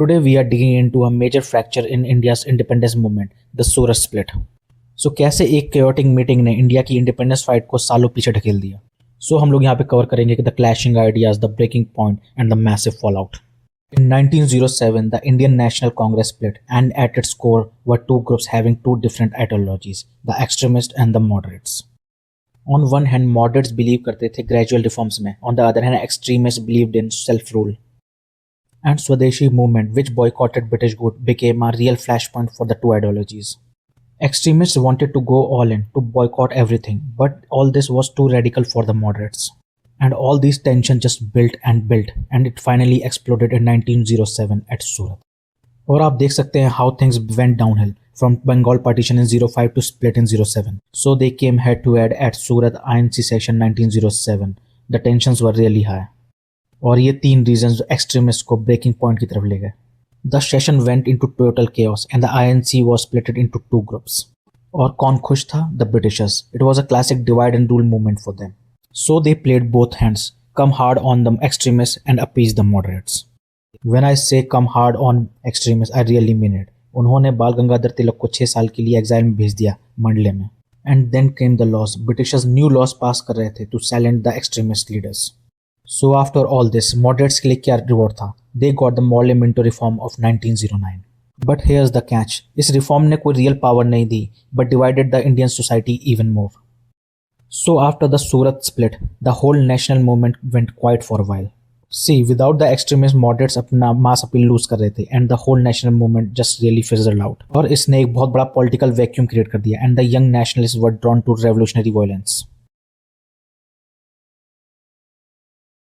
Today we are digging into a major fracture in India's independence movement, the Surat split. So कैसे एक chaotic meeting ने India की independence fight को सालों पीछे ढकेल दिया. So हम लोग यहाँ पे कवर करेंगे कि the clashing ideas, the breaking point and the massive fallout. In 1907, the Indian National Congress split, and at its core were two groups having two different ideologies, the extremists and the moderates. On one hand, moderates believe करते थे gradual reforms में. On the other hand, extremists believed in self-rule. And Swadeshi movement, which boycotted British goods, became a real flashpoint for the two ideologies. Extremists wanted to go all in, to boycott everything, but all this was too radical for the moderates. And all these tensions just built, and it finally exploded in 1907 at Surat. और आप देख सकते हैं how things went downhill from Bengal partition in 05 to split in 07. So they came head to head at Surat INC session 1907. The tensions were really high. और ये तीन reasons extremist को breaking point की तरफ ले गए. The session went into total chaos and the INC was splitted into two groups. और कौन खुश था? The Britishers. It was a classic divide and rule movement for them. So they played both hands, come hard on the extremist and appease the moderates. When I say come hard on extremist, I really mean it. उन्होंने बाल गंगाधर तिलक को 6 साल के लिए exile में भेज दिया Mandalay में. And then came the laws. Britishers new laws pass कर रहे थे to silent the extremist leaders. So after all this, moderates के लिए क्या रिवॉर्ड था? They got the Morley Minto reform of 1909. But here's the catch. इस reform ने कोई रियल पावर नहीं दी, but divided the Indian society even more. So after the Surat split, the whole national movement went quiet for a while. See, without the extremist moderates अपना mass appeal lose कर रहे थे, and the whole national movement just really fizzled out. और इसने एक बहुत बड़ा political vacuum create कर दिया, and the young nationalists were drawn to revolutionary violence.